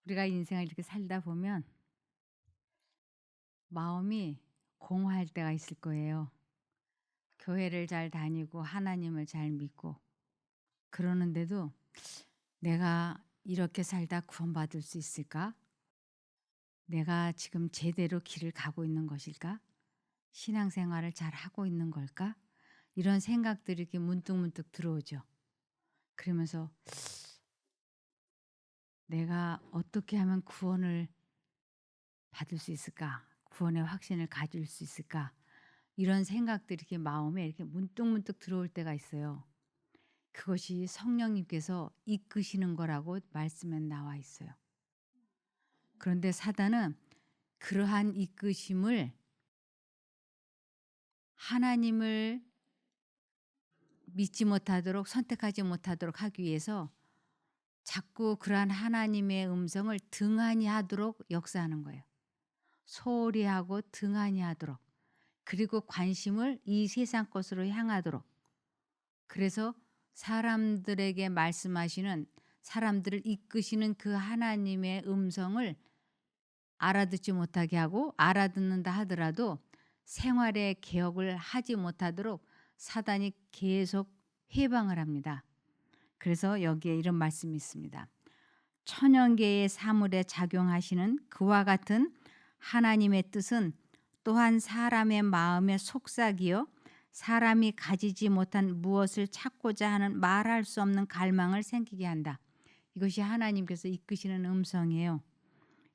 우리가 인생을 이렇게 살다 보면 마음이 공허할 때가 있을 거예요. 교회를 잘 다니고 하나님을 잘 믿고 그러는데도 '내가 이렇게 살다 구원받을 수 있을까? 내가 지금 제대로 길을 가고 있는 것일까? 신앙생활을 잘 하고 있는 걸까?' 이런 생각들이 이렇게 문득문득 들어오죠. 그러면서 '내가 어떻게 하면 구원을 받을 수 있을까? 구원의 확신을 가질 수 있을까?' 이런 생각들이 이렇게 마음에 이렇게 문득문득 들어올 때가 있어요. 그것이 성령님께서 이끄시는 거라고 말씀에 나와 있어요. 그런데 사단은 그러한 이끄심을 하나님을 믿지 못하도록 선택하지 못하도록 하기 위해서 자꾸 그러한 하나님의 음성을 등한히 하도록 역사하는 거예요. 소홀히 하고 등한히 하도록. 그리고 관심을 이 세상 것으로 향하도록. 그래서 사람들에게 말씀하시는 사람들을 이끄시는 그 하나님의 음성을 알아듣지 못하게 하고 알아듣는다 하더라도 생활의 개혁을 하지 못하도록 사단이 계속 해방을 합니다. 그래서 여기에 이런 말씀이 있습니다. 천연계의 사물에 작용하시는 그와 같은 하나님의 뜻은 또한 사람의 마음의 속삭이요 사람이 가지지 못한 무엇을 찾고자 하는 말할 수 없는 갈망을 생기게 한다. 이것이 하나님께서 이끄시는 음성이에요.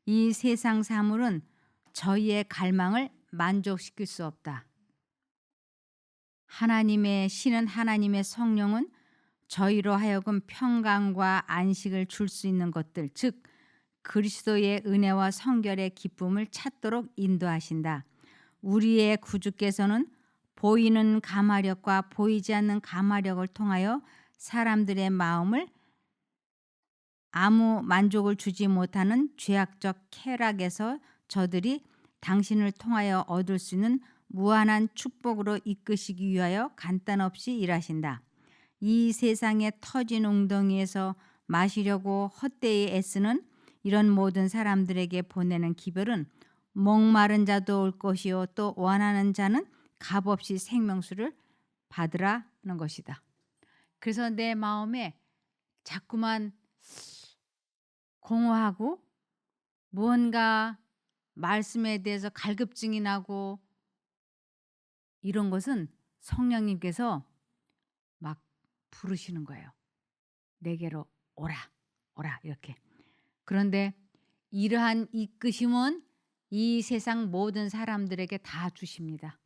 이 세상 사물은 저희의 갈망을 만족시킬 수 없다. 하나님의 신은 하나님의 성령은 저희로 하여금 평강과 안식을 줄 수 있는 것들, 즉 그리스도의 은혜와 성결의 기쁨을 찾도록 인도하신다. 우리의 구주께서는 보이는 감화력과 보이지 않는 감화력을 통하여 사람들의 마음을 아무 만족을 주지 못하는 죄악적 쾌락에서 저들이 당신을 통하여 얻을 수 있는 무한한 축복으로 이끄시기 위하여 간단 없이 일하신다. 이 세상의 터진 웅덩이에서 마시려고 헛되이 애쓰는 이런 모든 사람들에게 보내는 기별은 목마른 자도 올 것이요 또 원하는 자는 값없이 생명수를 받으라는 것이다. 그래서 내 마음에 자꾸만 공허하고 무언가 말씀에 대해서 갈급증이 나고 이런 것은 성령님께서 막 부르시는 거예요. 내게로 오라, 오라 이렇게. 그런데 이러한 이끄심은 이 세상 모든 사람들에게 다 주십니다.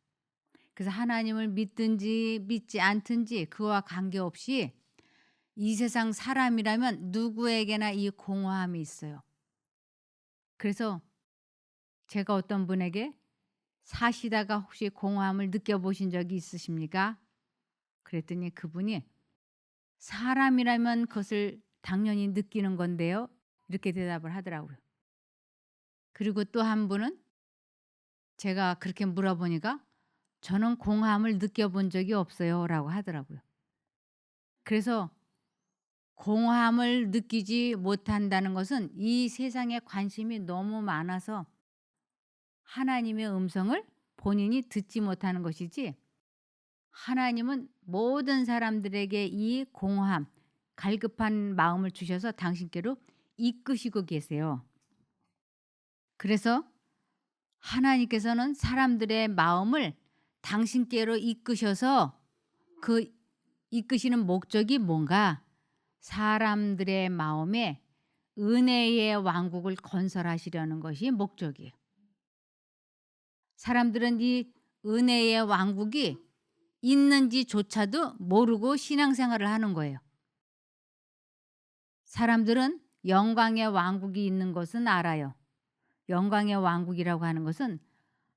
그래서 하나님을 믿든지 믿지 않든지 그와 관계없이 이 세상 사람이라면 누구에게나 이 공허함이 있어요. 그래서 제가 어떤 분에게 사시다가 혹시 공허함을 느껴보신 적이 있으십니까? 그랬더니 그분이 사람이라면 그것을 당연히 느끼는 건데요. 이렇게 대답을 하더라고요. 그리고 또 한 분은 제가 그렇게 물어보니까 저는 공허함을 느껴본 적이 없어요. 라고 하더라고요. 그래서 공허함을 느끼지 못한다는 것은 이 세상에 관심이 너무 많아서 하나님의 음성을 본인이 듣지 못하는 것이지 하나님은 모든 사람들에게 이 공허함, 갈급한 마음을 주셔서 당신께로 이끄시고 계세요. 그래서 하나님께서는 사람들의 마음을 당신께로 이끄셔서 그 이끄시는 목적이 뭔가 사람들의 마음에 은혜의 왕국을 건설하시려는 것이 목적이에요. 사람들은 이 은혜의 왕국이 있는지조차도 모르고 신앙생활을 하는 거예요. 사람들은 영광의 왕국이 있는 것은 알아요. 영광의 왕국이라고 하는 것은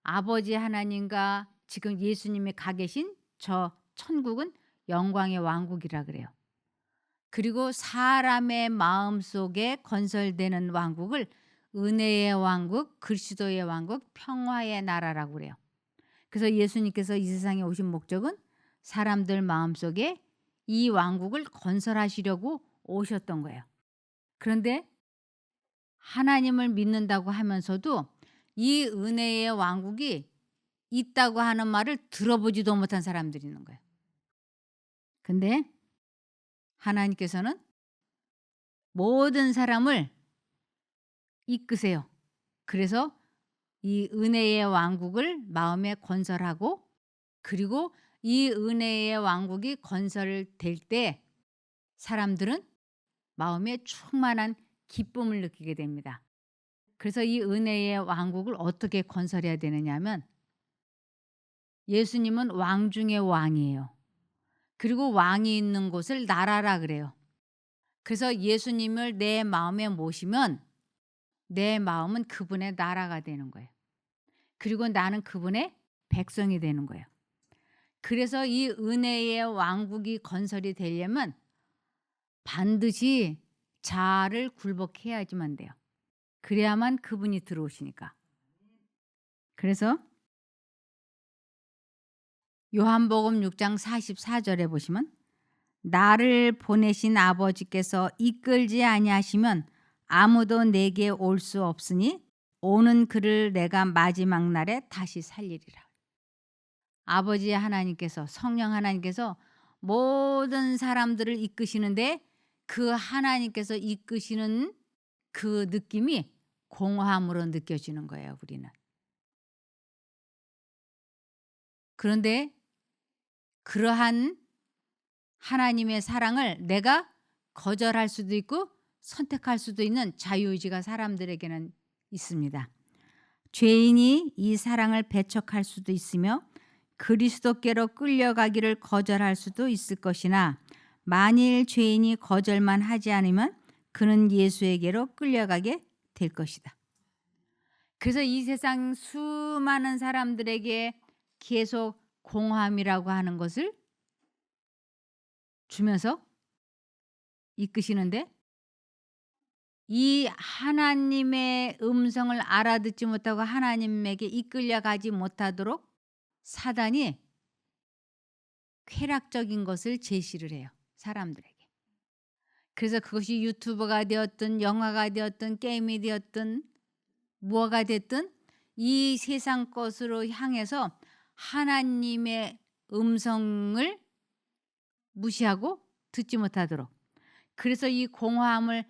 아버지 하나님과 지금 예수님이 가 계신 저 천국은 영광의 왕국이라 그래요. 그리고 사람의 마음속에 건설되는 왕국을 은혜의 왕국, 그리스도의 왕국, 평화의 나라라고 그래요. 그래서 예수님께서 이 세상에 오신 목적은 사람들 마음속에 이 왕국을 건설하시려고 오셨던 거예요. 그런데 하나님을 믿는다고 하면서도 이 은혜의 왕국이 있다고 하는 말을 들어보지도 못한 사람들이 있는 거예요. 근데 하나님께서는 모든 사람을 이끄세요. 그래서 이 은혜의 왕국을 마음에 건설하고, 그리고 이 은혜의 왕국이 건설될 때 사람들은 마음에 충만한 기쁨을 느끼게 됩니다. 그래서 이 은혜의 왕국을 어떻게 건설해야 되느냐 하면, 예수님은 왕 중의 왕이에요. 그리고 왕이 있는 곳을 나라라 그래요. 그래서 예수님을 내 마음에 모시면 내 마음은 그분의 나라가 되는 거예요. 그리고 나는 그분의 백성이 되는 거예요. 그래서 이 은혜의 왕국이 건설이 되려면 반드시 자아를 굴복해야지만 돼요. 그래야만 그분이 들어오시니까. 그래서 요한복음 6장 44절에 보시면, 나를 보내신 아버지께서 이끌지 아니하시면 아무도 내게 올 수 없으니 오는 그를 내가 마지막 날에 다시 살리리라. 아버지 하나님께서, 성령 하나님께서 모든 사람들을 이끄시는데, 그 하나님께서 이끄시는 그 느낌이 공허함으로 느껴지는 거예요, 우리는. 그런데 그러한 하나님의 사랑을 내가 거절할 수도 있고 선택할 수도 있는 자유의지가 사람들에게는 있습니다. 죄인이 이 사랑을 배척할 수도 있으며 그리스도께로 끌려가기를 거절할 수도 있을 것이나, 만일 죄인이 거절만 하지 않으면 그는 예수에게로 끌려가게 될 것이다. 그래서 이 세상 수많은 사람들에게 계속 공허함이라고 하는 것을 주면서 이끄시는데, 이 하나님의 음성을 알아듣지 못하고 하나님에게 이끌려가지 못하도록 사단이 쾌락적인 것을 제시를 해요, 사람들에게. 그래서 그것이 유튜버가 되었든 영화가 되었든 게임이 되었든 무엇가 됐든 이 세상 것으로 향해서 하나님의 음성을 무시하고 듣지 못하도록, 그래서 이 공허함을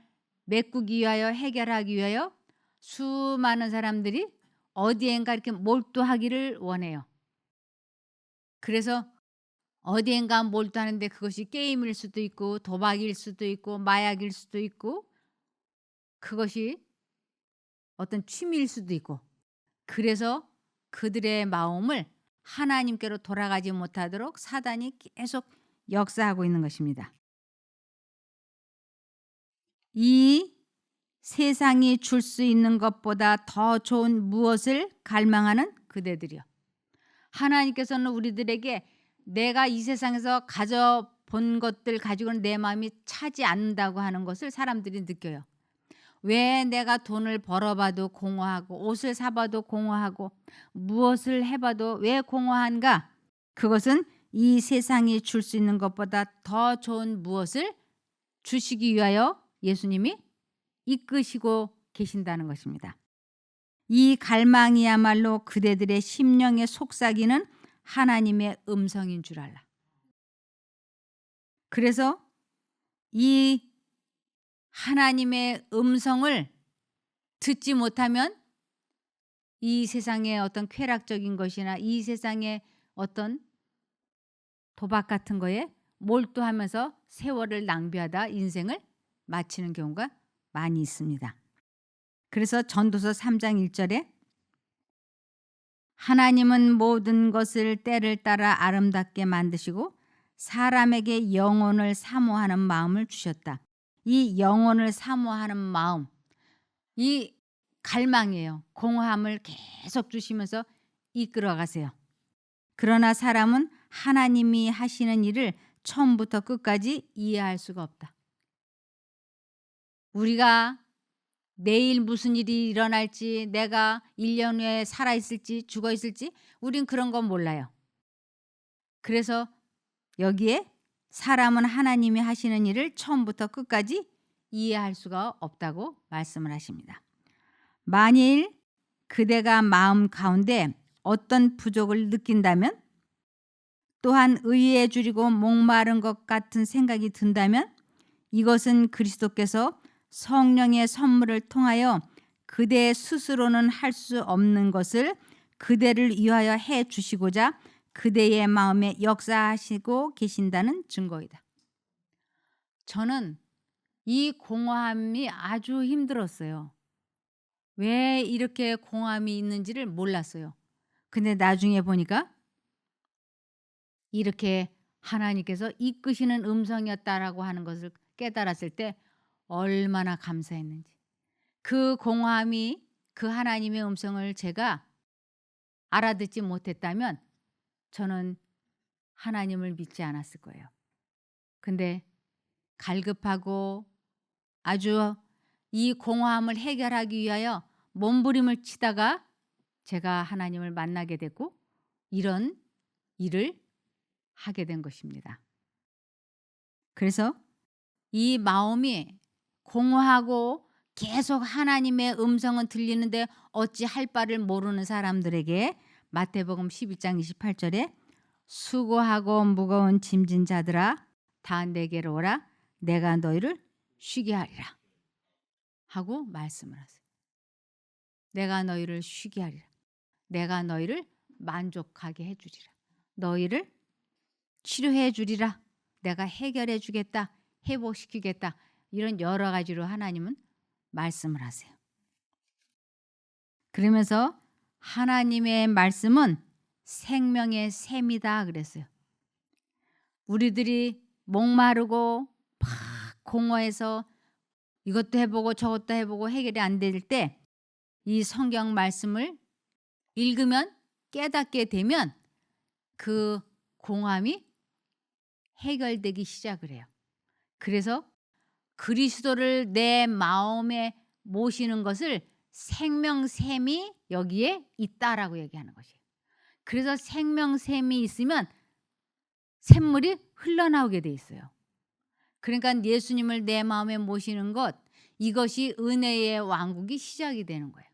메꾸기 위하여, 해결하기 위하여 수많은 사람들이 어디엔가 이렇게 몰두하기를 원해요. 그래서 어디엔가 몰두하는데 그것이 게임일 수도 있고 도박일 수도 있고 마약일 수도 있고 그것이 어떤 취미일 수도 있고, 그래서 그들의 마음을 하나님께로 돌아가지 못하도록 사단이 계속 역사하고 있는 것입니다. 이 세상이 줄 수 있는 것보다 더 좋은 무엇을 갈망하는 그대들이요. 하나님께서는 우리들에게 내가 이 세상에서 가져본 것들 가지고는 내 마음이 차지 않는다고 하는 것을 사람들이 느껴요. 왜 내가 돈을 벌어봐도 공허하고 옷을 사봐도 공허하고 무엇을 해봐도 왜 공허한가? 그것은 이 세상이 줄 수 있는 것보다 더 좋은 무엇을 주시기 위하여 예수님이 이끄시고 계신다는 것입니다. 이 갈망이야말로 그대들의 심령에 속삭이는 하나님의 음성인 줄 알라. 그래서 이 하나님의 음성을 듣지 못하면 이 세상의 어떤 쾌락적인 것이나 이 세상의 어떤 도박 같은 거에 몰두하면서 세월을 낭비하다 인생을 마치는 경우가 많이 있습니다. 그래서 전도서 3장 1절에 하나님은 모든 것을 때를 따라 아름답게 만드시고 사람에게 영혼을 사모하는 마음을 주셨다. 이 영혼을 사모하는 마음, 이 갈망이에요. 공허함을 계속 주시면서 이끌어 가세요. 그러나 사람은 하나님이 하시는 일을 처음부터 끝까지 이해할 수가 없다. 우리가 내일 무슨 일이 일어날지, 내가 1년 후에 살아있을지 죽어있을지 우린 그런 건 몰라요. 그래서 여기에 사람은 하나님이 하시는 일을 처음부터 끝까지 이해할 수가 없다고 말씀을 하십니다. 만일 그대가 마음 가운데 어떤 부족을 느낀다면, 또한 의에 줄이고 목마른 것 같은 생각이 든다면, 이것은 그리스도께서 성령의 선물을 통하여 그대 스스로는 할 수 없는 것을 그대를 위하여 해 주시고자 그대의 마음에 역사하시고 계신다는 증거이다. 저는 이 공허함이 아주 힘들었어요. 왜 이렇게 공허함이 있는지를 몰랐어요. 근데 나중에 보니까 이렇게 하나님께서 이끄시는 음성이었다라고 하는 것을 깨달았을 때 얼마나 감사했는지. 그 공허함이 그 하나님의 음성을 제가 알아듣지 못했다면 저는 하나님을 믿지 않았을 거예요. 근데 갈급하고 아주 이 공허함을 해결하기 위하여 몸부림을 치다가 제가 하나님을 만나게 됐고 이런 일을 하게 된 것입니다. 그래서 이 마음이 공허하고 계속 하나님의 음성은 들리는데 어찌 할 바를 모르는 사람들에게 마태복음 12장 28절에 수고하고 무거운 짐진 자들아 다 내게로 오라 내가 너희를 쉬게 하리라 하고 말씀을 하세요. 내가 너희를 쉬게 하리라. 내가 너희를 만족하게 해주리라. 너희를 치료해 주리라. 내가 해결해 주겠다. 회복시키겠다. 이런 여러 가지로 하나님은 말씀을 하세요. 그러면서 하나님의 말씀은 생명의 샘이다 그랬어요. 우리들이 목마르고 막 공허해서 이것도 해보고 저것도 해보고 해결이 안 될 때 이 성경 말씀을 읽으면 깨닫게 되면 그 공허함이 해결되기 시작을 해요. 그래서 그리스도를 내 마음에 모시는 것을 생명샘이 여기에 있다라고 얘기하는 것이에요. 그래서 생명샘이 있으면 샘물이 흘러나오게 돼 있어요. 그러니까 예수님을 내 마음에 모시는 것, 이것이 은혜의 왕국이 시작이 되는 거예요.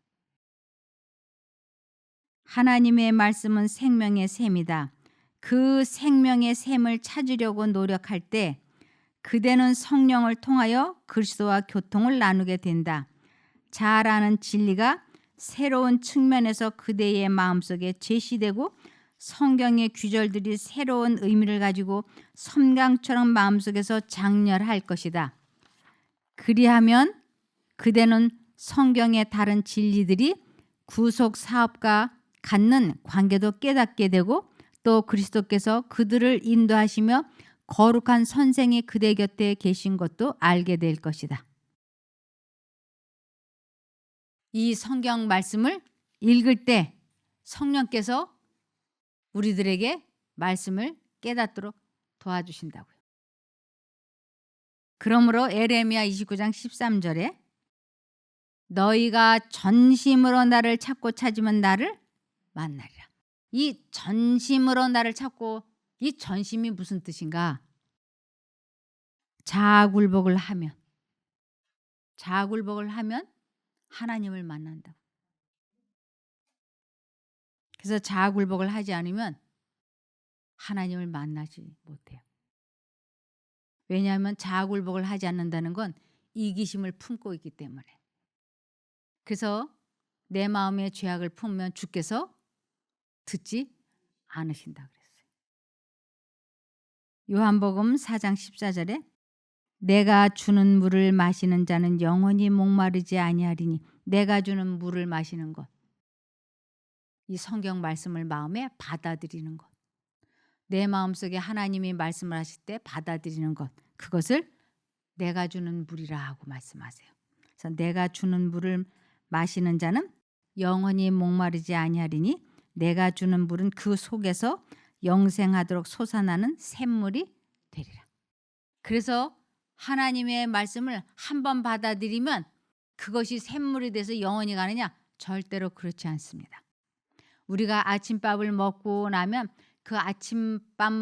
하나님의 말씀은 생명의 샘이다. 그 생명의 샘을 찾으려고 노력할 때 그대는 성령을 통하여 그리스도와 교통을 나누게 된다. 잘 아는 진리가 새로운 측면에서 그대의 마음속에 제시되고 성경의 규절들이 새로운 의미를 가지고 섬광처럼 마음속에서 장렬할 것이다. 그리하면 그대는 성경의 다른 진리들이 구속 사업과 갖는 관계도 깨닫게 되고 또 그리스도께서 그들을 인도하시며 거룩한 선생이 그대 곁에 계신 것도 알게 될 것이다. 이 성경 말씀을 읽을 때 성령께서 우리들에게 말씀을 깨닫도록 도와주신다고요. 그러므로 에레미야 29장 13절에 너희가 전심으로 나를 찾고 찾으면 나를 만나리라. 이 전심으로 나를 찾고, 이 전심이 무슨 뜻인가? 자아굴복을 하면 하나님을 만난다고. 그래서 자아굴복을 하지 않으면 하나님을 만나지 못해요. 왜냐하면 자아굴복을 하지 않는다는 건 이기심을 품고 있기 때문에. 그래서 내 마음에 죄악을 품으면 주께서 듣지 않으신다 그랬어요. 요한복음 4장 14절에 내가 주는 물을 마시는 자는 영원히 목마르지 아니하리니. 내가 주는 물을 마시는 것, 이 성경 말씀을 마음에 받아들이는 것, 내 마음속에 하나님이 말씀을 하실 때 받아들이는 것, 그것을 내가 주는 물이라 하고 말씀하세요. 그래서 내가 주는 물을 마시는 자는 영원히 목마르지 아니하리니 내가 주는 물은 그 속에서 영생하도록 솟아나는 샘물이 되리라. 그래서 하나님의 말씀을 한번 받아들이면 그것이 샘물이 돼서 영원히 가느냐? 절대로 그렇지 않습니다. 우리가 아침밥을 먹고 나면 그 아침밥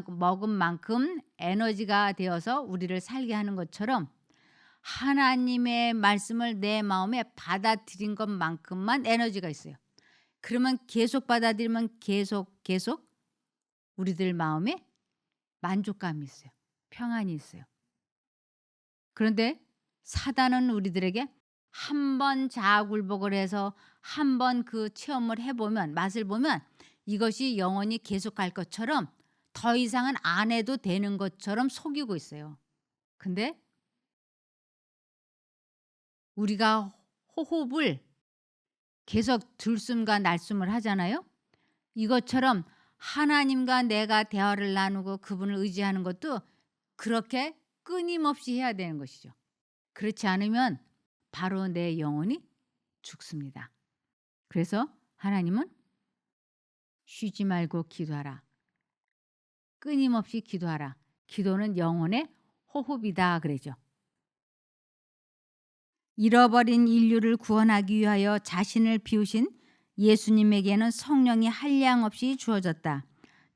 먹은 만큼 에너지가 되어서 우리를 살게 하는 것처럼 하나님의 말씀을 내 마음에 받아들인 것만큼만 에너지가 있어요. 그러면 계속 받아들이면 계속 우리들 마음에 만족감이 있어요. 평안이 있어요. 그런데 사단은 우리들에게 한 번 자아굴복을 해서 한 번 그 체험을 해 보면, 맛을 보면 이것이 영원히 계속 갈 것처럼, 더 이상은 안 해도 되는 것처럼 속이고 있어요. 근데 우리가 호흡을 계속 들숨과 날숨을 하잖아요. 이것처럼 하나님과 내가 대화를 나누고 그분을 의지하는 것도 그렇게 끊임없이 해야 되는 것이죠. 그렇지 않으면 바로 내 영혼이 죽습니다. 그래서 하나님은 쉬지 말고 기도하라. 끊임없이 기도하라. 기도는 영혼의 호흡이다 그러죠. 잃어버린 인류를 구원하기 위하여 자신을 비우신 예수님에게는 성령이 한량없이 주어졌다.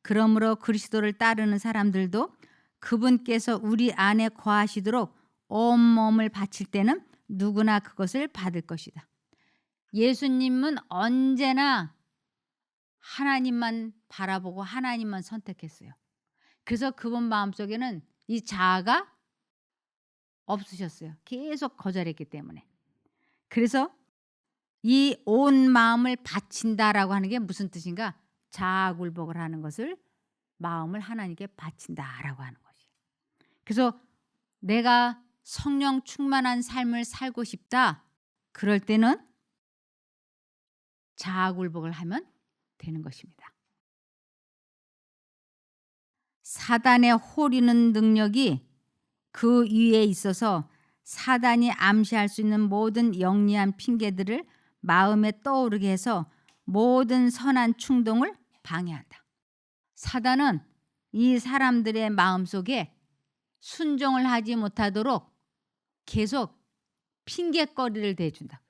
그러므로 그리스도를 따르는 사람들도 그분께서 우리 안에 거하시도록 온몸을 바칠 때는 누구나 그것을 받을 것이다. 예수님은 언제나 하나님만 바라보고 하나님만 선택했어요. 그래서 그분 마음속에는 이 자아가 없으셨어요. 계속 거절했기 때문에. 그래서 이 온 마음을 바친다라고 하는 게 무슨 뜻인가? 자아굴복을 하는 것을, 마음을 하나님께 바친다라고 하는 것이. 그래서 내가 성령 충만한 삶을 살고 싶다. 그럴 때는 자아굴복을 하면 되는 것입니다. 사단의 호리는 능력이 그 위에 있어서 사단이 암시할 수 있는 모든 영리한 핑계들을 마음에 떠오르게 해서 모든 선한 충동을 방해한다. 사단은 이 사람들의 마음속에 순종을 하지 못하도록 계속 핑계거리를 대준다.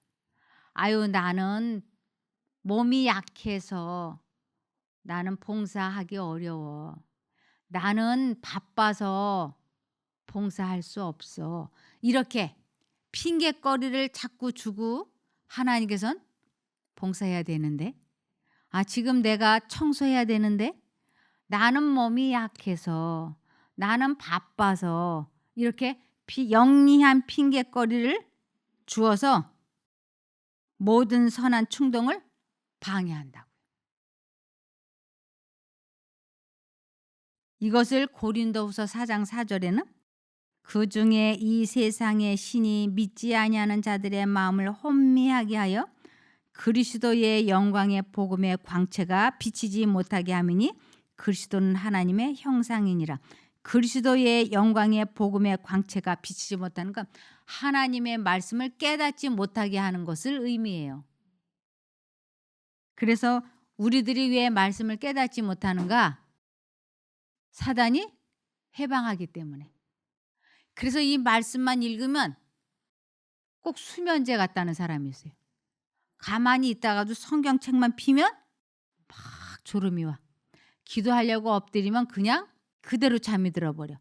아유, 나는 몸이 약해서 나는 봉사하기 어려워. 나는 바빠서 봉사할 수 없어. 이렇게 핑계거리를 자꾸 주고 하나님께서는 봉사해야 되는데, 지금 내가 청소해야 되는데 나는 몸이 약해서, 나는 바빠서, 이렇게 영리한 핑계거리를 주어서 모든 선한 충동을 방해한다고. 이것을 고린도후서 4장 4절에는 그 중에 이 세상의 신이 믿지 아니하는 자들의 마음을 혼미하게 하여 그리스도의 영광의 복음의 광채가 비치지 못하게 함이니 그리스도는 하나님의 형상이니라. 그리스도의 영광의 복음의 광채가 비치지 못하는 건 하나님의 말씀을 깨닫지 못하게 하는 것을 의미해요. 그래서 우리들이 왜 말씀을 깨닫지 못하는가? 사단이 해방하기 때문에. 그래서 이 말씀만 읽으면 꼭 수면제 같다는 사람이 있어요. 가만히 있다가도 성경책만 피면 막 졸음이 와. 기도하려고 엎드리면 그냥 그대로 잠이 들어버려.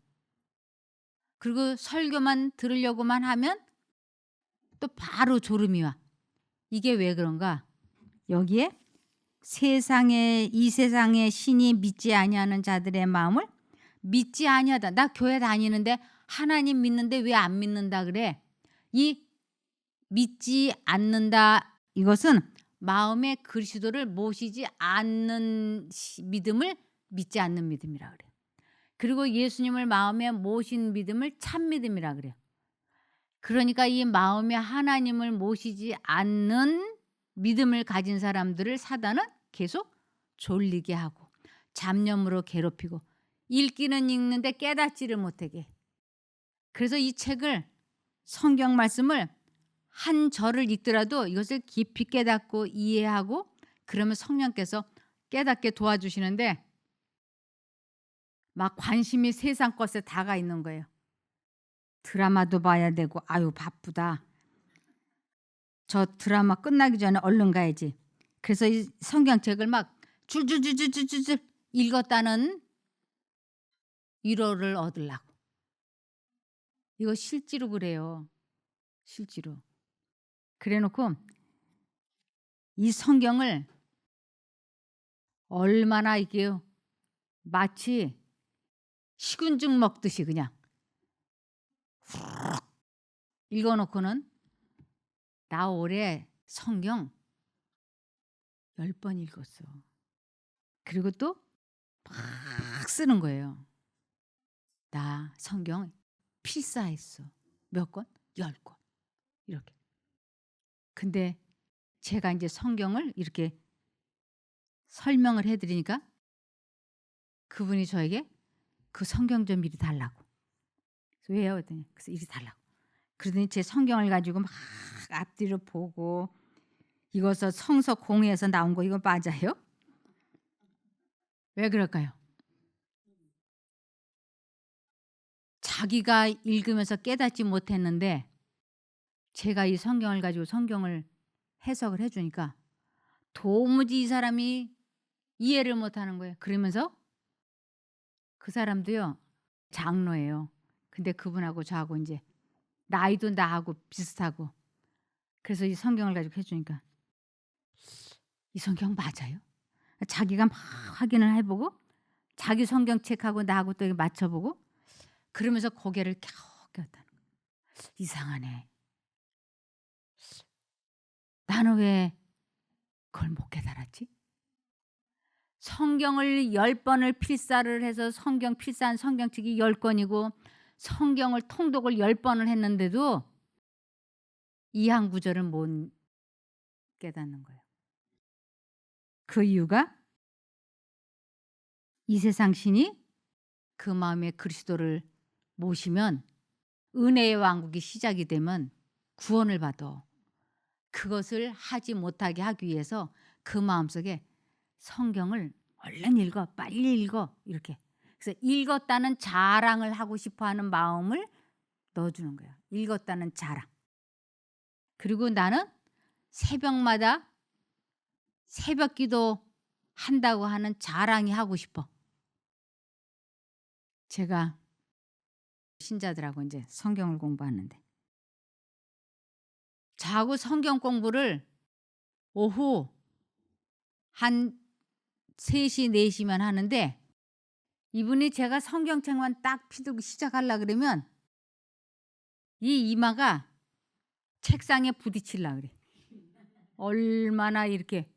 그리고 설교만 들으려고만 하면 또 바로 졸음이 와. 이게 왜 그런가? 여기에 이 세상의 신이 믿지 아니하는 자들의 마음을 믿지 아니하다. 나 교회 다니는데 하나님 믿는데 왜 안 믿는다 그래? 이 믿지 않는다, 이것은 마음에 그리스도를 모시지 않는 믿음을 믿지 않는 믿음이라 그래요. 그리고 예수님을 마음에 모신 믿음을 참 믿음이라 그래요. 그러니까 이 마음에 하나님을 모시지 않는 믿음을 가진 사람들을 사단은 계속 졸리게 하고 잡념으로 괴롭히고 읽기는 읽는데 깨닫지를 못하게. 그래서 이 책을, 성경 말씀을 한 절을 읽더라도 이것을 깊이 깨닫고 이해하고 그러면 성령께서 깨닫게 도와주시는데 막 관심이 세상 것에 다가 있는 거예요. 드라마도 봐야 되고 아유 바쁘다. 저 드라마 끝나기 전에 얼른 가야지. 그래서 이 성경책을 막 줄줄줄줄줄줄 읽었다는 위로를 얻으려고. 이거 실제로 그래요. 실제로. 그래 놓고 이 성경을 얼마나 이게 마치 식은죽 먹듯이 그냥 훅 읽어 놓고는 나 올해 성경 10번 읽었어. 그리고 또 막 쓰는 거예요. 나 성경 필사했어. 몇 권? 10권. 이렇게. 근데 제가 인제 성경을 이렇게 설명을 해 드리니까 그분이 저에게 그 성경 좀 이리 달라고. 그래서 "왜요?" 그랬더니 그래서 이리 달라고. 그러더니 제 성경을 가지고 막 앞뒤로 보고 "이것은 성서 공회에서 나온 거 이거 맞아요?" 왜 그럴까요? 자기가 읽으면서 깨닫지 못했는데 제가 이 성경을 가지고 성경을 해석을 해 주니까 도무지 이 사람이 이해를 못 하는 거예요. 그러면서 그 사람도요 장로예요. 근데 그분하고 저하고 인제 나이도 나하고 비슷하고 그래서 이 성경을 가지고 해 주니까 "이 성경 맞아요?" 자기가 막 확인을 해 보고 자기 성경책하고 나하고 또 이렇게 맞춰 보고 그러면서 고개를 갸웃갸웃하는 거예요. '이상하네. 나는 왜 그걸 못 깨달았지?' 성경을 10 번을 필사를 해서 성경 필사한 성경책이 10 권이고 성경을 통독을 10 번을 했는데도 이 한 구절을 못 깨닫는 거예요. 그 이유가 이 세상 신이 그 마음에 그리스도를 모시면 은혜의 왕국이 시작이 되면 구원을 받아. 그것을 하지 못하게 하기 위해서 그 마음속에 성경을 "얼른 읽어. 빨리 읽어." 이렇게. 그래서 읽었다는 자랑을 하고 싶어 하는 마음을 넣어 주는 거예요. 읽었다는 자랑. 그리고 나는 새벽마다 새벽 기도한다고 하는 자랑이 하고 싶어. 제가 신자들하고 인제 성경을 공부하는데 자고 성경 공부를 오후 한 3 시, 4 시면 하는데 이분이 제가 성경책만 딱 피들고 시작하려 그러면 이 이마가 책상에 부딪힐라 그래. 얼마나 이렇게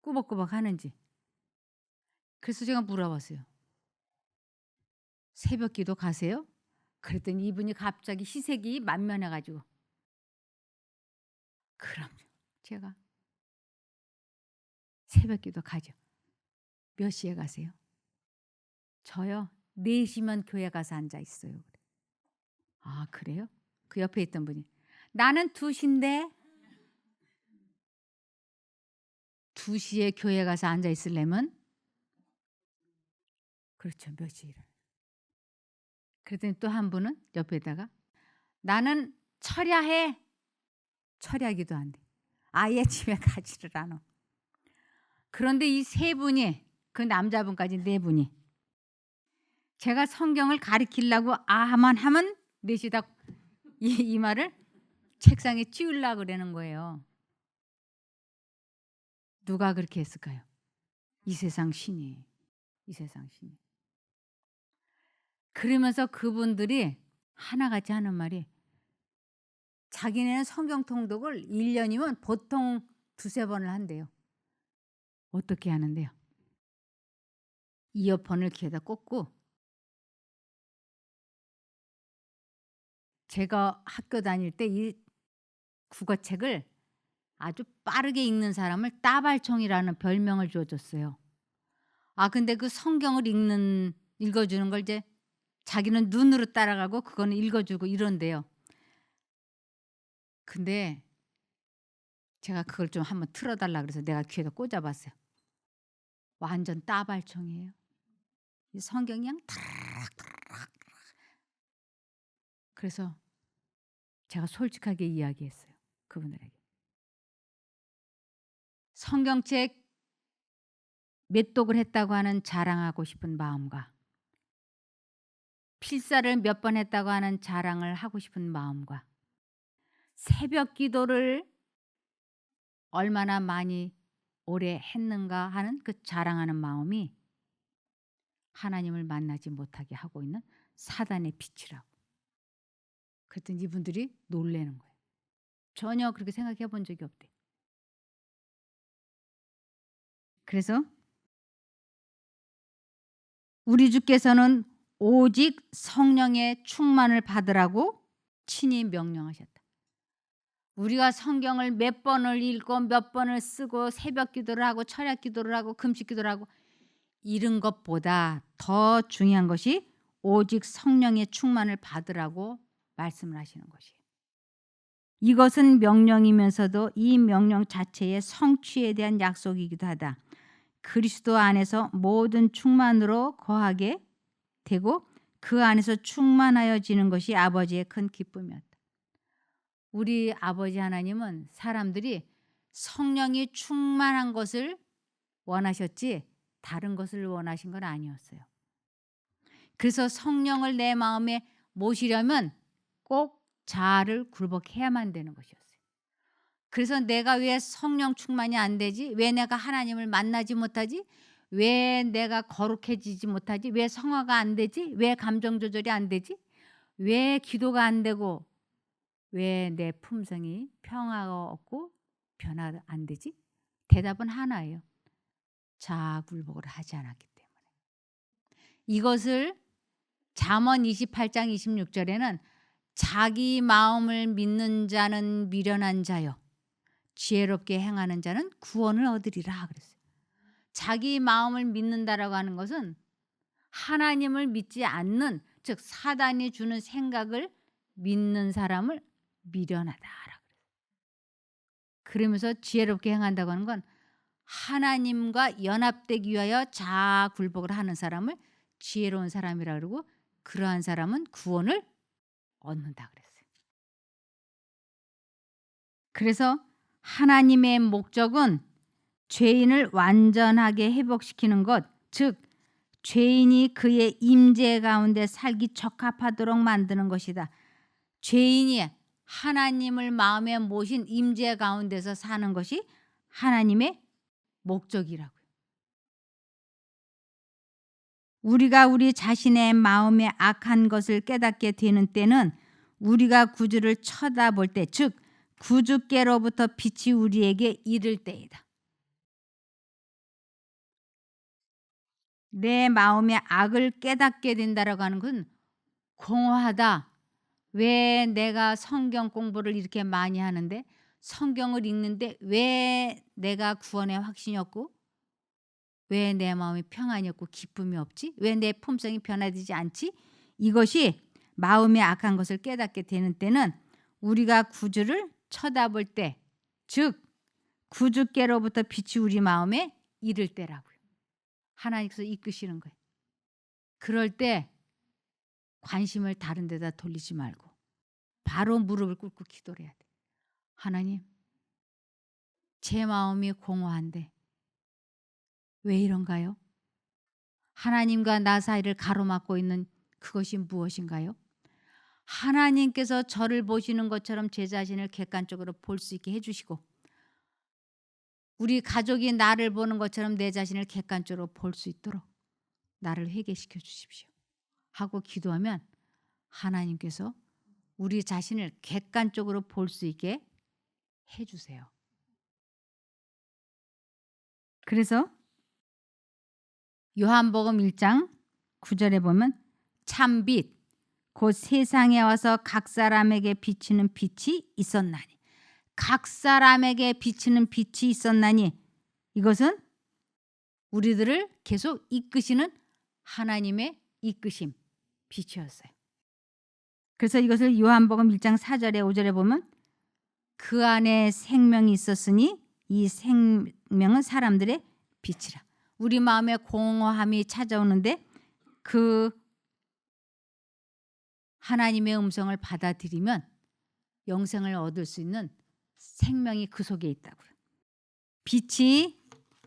꾸벅꾸벅 하는지. 그래서 제가 물어봤어요. "새벽 기도 가세요?" 그랬더니 이분이 갑자기 희색이 만면해 가지고 "그럼요." 제가 "새벽 기도 가죠." "몇 시에 가세요?" "저요? 4 시면 교회 가서 앉아 있어요." 그래. "아 그래요?" 그 옆에 있던 분이 "나는 2 시인데." 2 시에 교회 가서 앉아 있으려면 그렇죠. 몇 시에 일어나 그랬더니 또 한 분은 옆에다가 "나는 철야해." 철야기도 안 돼. 아예 집에 가지를 않아. 그런데 이 세 분이 그 남자분까지 네 분이 제가 성경을 가리키려고 아만 하면 넷이 다 이 이마를 책상에 찌우려고 그러는 거예요. 누가 그렇게 했을까요? 이 세상 신이. 이 세상 신이. 그러면서 그분들이 하나같이 하는 말이 자기네는 성경 통독을 1 년이면 보통 2-3 번을 한대요. 어떻게 하는데요? 이어폰을 귀에다 꽂고 제가 학교 다닐 때 이 국어책을 아주 빠르게 읽는 사람을 따발총이라는 별명을 주어 줬어요. 아 근데 그 성경을 읽어 주는 걸 이제 자기는 눈으로 따라가고 그거는 읽어 주고 이런대요. 근데 제가 그걸 좀 한번 틀어 달라 그래서 내가 귀에다 꽂아 봤어요. 완전 따발총이에요. 이 성경이 그냥 타락타락. 그래서 제가 솔직하게 이야기했어요, 그분들에게. 성경책 몇 독을 했다고 하는 자랑하고 싶은 마음과 필사를 몇 번 했다고 하는 자랑을 하고 싶은 마음과 새벽 기도를 얼마나 많이 오래 했는가 하는 그 자랑하는 마음이 하나님을 만나지 못하게 하고 있는 사단의 빛이라고. 그랬더니 이분들이 놀라는 거예요. 전혀 그렇게 생각해 본 적이 없대. 그래서 우리 주께서는 오직 성령의 충만을 받으라고 친히 명령하셨다. 우리가 성경을 몇 번을 읽고 몇 번을 쓰고 새벽 기도를 하고 철야 기도를 하고 금식 기도를 하고 이런 것보다 더 중요한 것이 오직 성령의 충만을 받으라고 말씀을 하시는 것이에요. 이것은 명령이면서도 이 명령 자체의 성취에 대한 약속이기도 하다. 그리스도 안에서 모든 충만으로 거하게 되고 그 안에서 충만하여지는 것이 아버지의 큰 기쁨이었다. 우리 아버지 하나님은 사람들이 성령이 충만한 것을 원하셨지 다른 것을 원하신 건 아니었어요. 그래서 성령을 내 마음에 모시려면 꼭 자아를 굴복해야만 되는 것이었어요. 그래서 내가 왜 성령 충만이 안 되지? 왜 내가 하나님을 만나지 못하지? 왜 내가 거룩해지지 못하지? 왜 성화가 안 되지? 왜 감정 조절이 안 되지? 왜 기도가 안 되고 왜 내 품성이 평화가 없고 변화 안 되지? 대답은 하나예요. 자아 굴복을 하지 않았기 때문에. 이것을 잠언 28장 26절에는 자기 마음을 믿는 자는 미련한 자요 지혜롭게 행하는 자는 구원을 얻으리라 그랬어요. 자기 마음을 믿는다라고 하는 것은 하나님을 믿지 않는, 즉 사단이 주는 생각을 믿는 사람을 미련하다라고. 그러면서 지혜롭게 행한다고 하는 건 하나님과 연합되기 위하여 자아 굴복을 하는 사람을 지혜로운 사람이라 그러고 그러한 사람은 구원을 얻는다 그랬어요. 그래서 하나님의 목적은 죄인을 완전하게 회복시키는 것, 즉 죄인이 그의 임재 가운데 살기 적합하도록 만드는 것이다. 죄인이 하나님을 마음에 모신 임재 가운데서 사는 것이 하나님의 목적이라고요. 우리가 우리 자신의 마음에 악한 것을 깨닫게 되는 때는 우리가 구주를 쳐다볼 때, 즉 구주께로부터 빛이 우리에게 이를 때이다. 내 마음의 악을 깨닫게 된다라고 하는 것은 공허하다. 왜 내가 성경 공부를 이렇게 많이 하는데 성경을 읽는데 왜 내가 구원의 확신이 없고 왜 내 마음이 평안이 없고 기쁨이 없지? 왜 내 품성이 변화되지 않지? 이것이 마음의 악한 것을 깨닫게 되는 때는 우리가 구주를 쳐다볼 때, 즉 구주께로부터 빛이 우리 마음에 이를 때라고요. 하나님께서 이끄시는 거예요. 그럴 때 관심을 다른 데다 돌리지 말고 바로 무릎을 꿇고 기도를 해야 돼. 하나님, 제 마음이 공허한데 왜 이런가요? 하나님과 나 사이를 가로막고 있는 그것이 무엇인가요? 하나님께서 저를 보시는 것처럼 제 자신을 객관적으로 볼 수 있게 해주시고 우리 가족이 나를 보는 것처럼 내 자신을 객관적으로 볼 수 있도록 나를 회개시켜 주십시오 하고 기도하면 하나님께서 우리 자신을 객관적으로 볼 수 있게 해주세요. 그래서 요한복음 1장 9절에 보면 참빛 곧 세상에 와서 각 사람에게 비치는 빛이 있었나니, 각 사람에게 비치는 빛이 있었나니, 이것은 우리들을 계속 이끄시는 하나님의 이끄심 빛이었어요. 그래서 이것을 요한복음 1장 4절에 5절에 보면 그 안에 생명이 있었으니 이 생명은 사람들의 빛이라. 우리 마음에 공허함이 찾아오는데 그 하나님의 음성을 받아들이면 영생을 얻을 수 있는 생명이 그 속에 있다고요. 빛이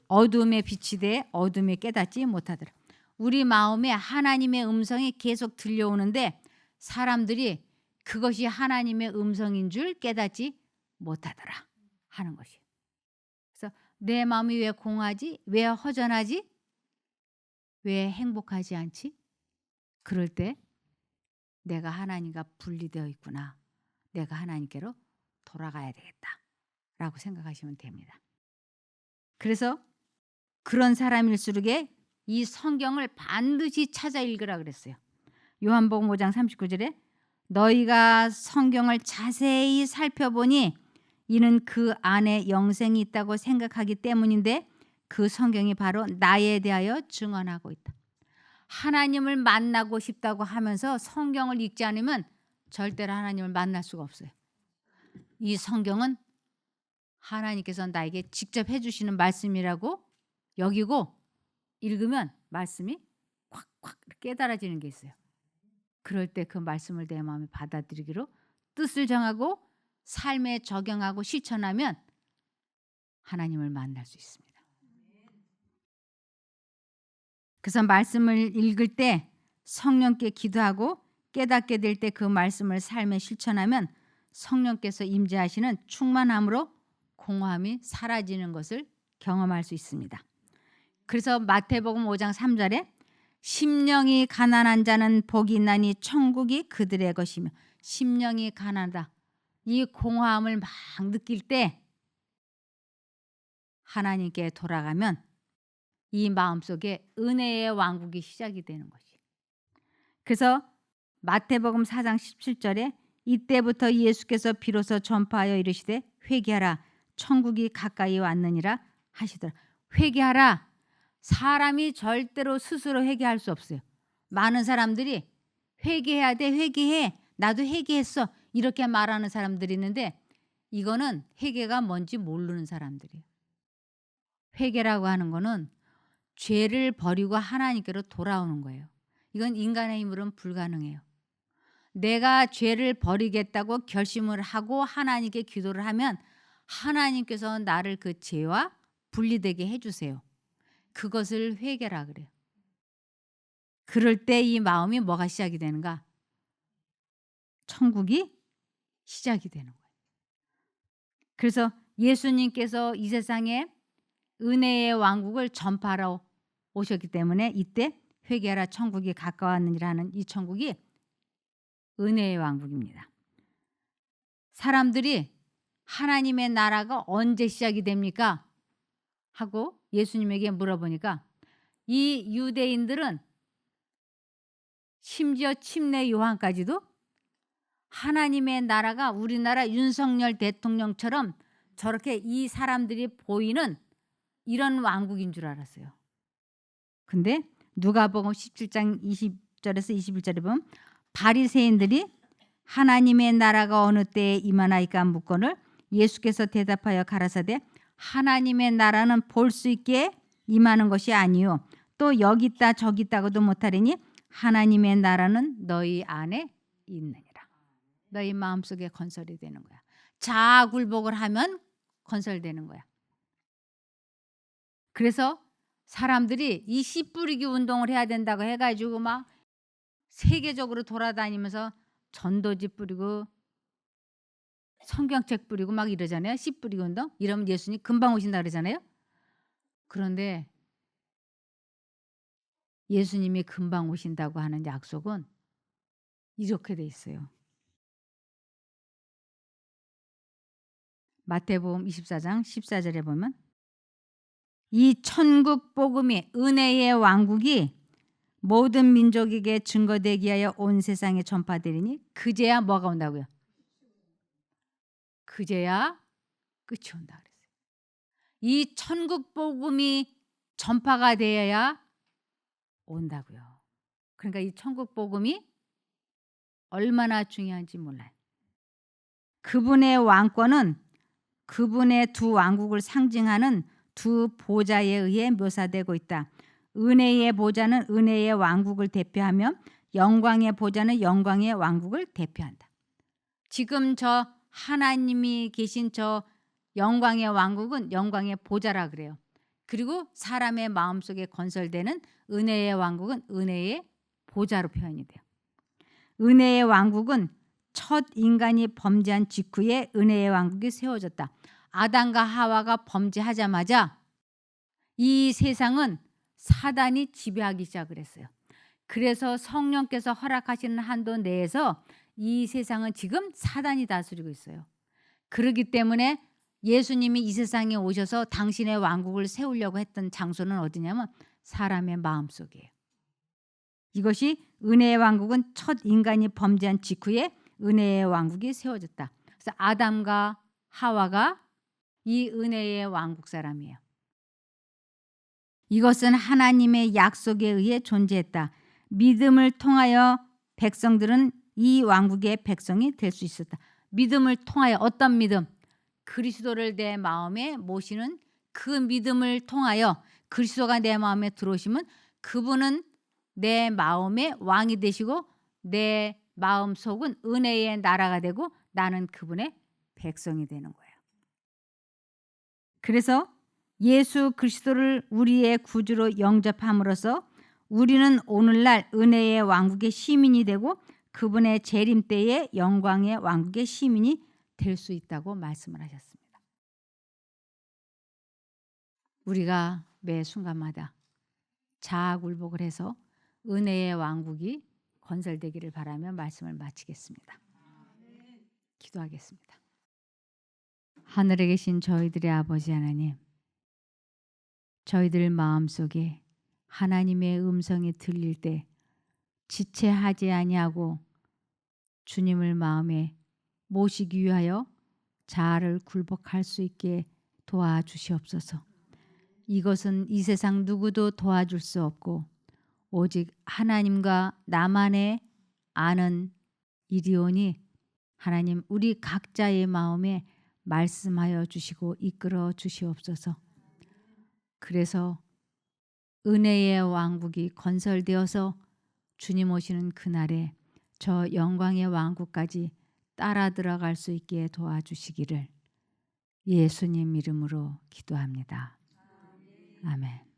어둠에 빛이 돼 어둠에 깨닫지 못하더라. 우리 마음에 하나님의 음성이 계속 들려오는데 사람들이 그것이 하나님의 음성인 줄 깨닫지 못하더라 하는 것이에요. 그래서 내 마음이 왜 공하지? 왜 허전하지? 왜 행복하지 않지? 그럴 때 내가 하나님과 분리되어 있구나. 내가 하나님께로 돌아가야 되겠다라고 생각하시면 됩니다. 그래서 그런 사람일수록에 이 성경을 반드시 찾아 읽으라 그랬어요. 요한복음 5장 39절에 너희가 성경을 자세히 살펴보니 이는 그 안에 영생이 있다고 생각하기 때문인데 그 성경이 바로 나에 대하여 증언하고 있다. 하나님을 만나고 싶다고 하면서 성경을 읽지 않으면 절대로 하나님을 만날 수가 없어요. 이 성경은 하나님께서 나에게 직접 해주시는 말씀이라고 여기고 읽으면 말씀이 콱콱 깨달아지는 게 있어요. 그럴 때 그 말씀을 내 마음에 받아들이기로 뜻을 정하고 삶에 적용하고 실천하면 하나님을 만날 수 있습니다. 그래서 말씀을 읽을 때 성령께 기도하고 깨닫게 될 때 그 말씀을 삶에 실천하면 성령께서 임재하시는 충만함으로 공허함이 사라지는 것을 경험할 수 있습니다. 그래서 마태복음 5장 3절에 심령이 가난한 자는 복이 있나니 천국이 그들의 것이며 심령이 가난하다. 이 공허함을 막 느낄 때 하나님께 돌아가면 이 마음속에 은혜의 왕국이 시작이 되는 것이. 그래서 마태복음 4장 17절에 이때부터 예수께서 비로소 전파하여 이르시되 회개하라 천국이 가까이 왔느니라 하시더라. 회개하라. 사람이 절대로 스스로 회개할 수 없어요. 많은 사람들이 회개해야 돼. 회개해. 나도 회개했어. 이렇게 말하는 사람들이 있는데 이거는 회개가 뭔지 모르는 사람들이에요. 회개라고 하는 거는 죄를 버리고 하나님께로 돌아오는 거예요. 이건 인간의 힘으로는 불가능해요. 내가 죄를 버리겠다고 결심을 하고 하나님께 기도를 하면 하나님께서 나를 그 죄와 분리되게 해주세요. 그것을 회개라 그래요. 그럴 때 이 마음이 뭐가 시작이 되는가? 천국이 시작이 되는 거예요. 그래서 예수님께서 이 세상에 은혜의 왕국을 전파하러 오셨기 때문에 이때 회개하라 천국이 가까웠느니라 하는 이 천국이 은혜의 왕국입니다. 사람들이 하나님의 나라가 언제 시작이 됩니까? 하고 예수님에게 물어보니까 이 유대인들은 심지어 침례 요한까지도 하나님의 나라가 우리나라 윤석열 대통령처럼 저렇게 이 사람들이 보이는 이런 왕국인 줄 알았어요. 근데 누가복음 17장 20절에서 21절에 보면 바리새인들이 하나님의 나라가 어느 때에 임하나이까 묻거늘 예수께서 대답하여 가라사대 하나님의 나라는 볼 수 있게 임하는 것이 아니요 또 여기 있다 저기 있다고도 못하리니 하나님의 나라는 너희 안에 있느니라. 너희 마음속에 건설이 되는 거야. 자아굴복을 하면 건설되는 거야. 그래서 사람들이 이 씨 뿌리기 운동을 해야 된다고 해가지고 막 세계적으로 돌아다니면서 전도지 뿌리고 성경책 뿌리고 막 이러잖아요. 씨 뿌리기 운동. 이러면 예수님 금방 오신다 그러잖아요. 그런데 예수님이 금방 오신다고 하는 약속은 이렇게 돼 있어요. 마태복음 24장 14절에 보면 이 천국 복음이 은혜의 왕국이 모든 민족에게 증거되기 위하여 온 세상에 전파되리니 그제야 뭐가 온다고요? 그제야 끝이 온다 그랬어요. 이 천국 복음이 전파가 되어야 온다고요. 그러니까 이 천국 복음이 얼마나 중요한지 몰라요. 그분의 왕권은 그분의 두 왕국을 상징하는 두 보좌에 의해 묘사되고 있다. 은혜의 보좌는 은혜의 왕국을 대표하며 영광의 보좌는 영광의 왕국을 대표한다. 지금 저 하나님이 계신 저 영광의 왕국은 영광의 보좌라 그래요. 그리고 사람의 마음속에 건설되는 은혜의 왕국은 은혜의 보좌로 표현이 돼요. 은혜의 왕국은 첫 인간이 범죄한 직후에 은혜의 왕국이 세워졌다. 아담과 하와가 범죄하자마자 이 세상은 사단이 지배하기 시작을 했어요. 그래서 성령께서 허락하시는 한도 내에서 이 세상은 지금 사단이 다스리고 있어요. 그렇기 때문에 예수님이 이 세상에 오셔서 당신의 왕국을 세우려고 했던 장소는 어디냐면 사람의 마음속이에요. 이것이 은혜의 왕국은 첫 인간이 범죄한 직후에 은혜의 왕국이 세워졌다. 그래서 아담과 하와가 이 은혜의 왕국 사람이에요. 이것은 하나님의 약속에 의해 존재했다. 믿음을 통하여 백성들은 이 왕국의 백성이 될 수 있었다. 믿음을 통하여 어떤 믿음? 그리스도를 내 마음에 모시는 그 믿음을 통하여 그리스도가 내 마음에 들어오시면 그분은 내 마음의 왕이 되시고 내 마음속은 은혜의 나라가 되고 나는 그분의 백성이 되는 거예요. 그래서 예수 그리스도를 우리의 구주로 영접함으로써 우리는 오늘날 은혜의 왕국의 시민이 되고 그분의 재림 때의 영광의 왕국의 시민이 될 수 있다고 말씀을 하셨습니다. 우리가 매 순간마다 자아굴복을 해서 은혜의 왕국이 건설되기를 바라며 말씀을 마치겠습니다. 기도하겠습니다. 하늘에 계신 저희들의 아버지 하나님, 저희들 마음속에 하나님의 음성이 들릴 때 지체하지 아니하고 주님을 마음에 모시기 위하여 자아를 굴복할 수 있게 도와주시옵소서. 이것은 이 세상 누구도 도와줄 수 없고 오직 하나님과 나만의 아는 일이오니 하나님 우리 각자의 마음에 말씀하여 주시고 이끌어 주시옵소서. 그래서 은혜의 왕국이 건설되어서 주님 오시는 그날에 저 영광의 왕국까지 따라 들어갈 수 있게 도와주시기를 예수님 이름으로 기도합니다. 아멘.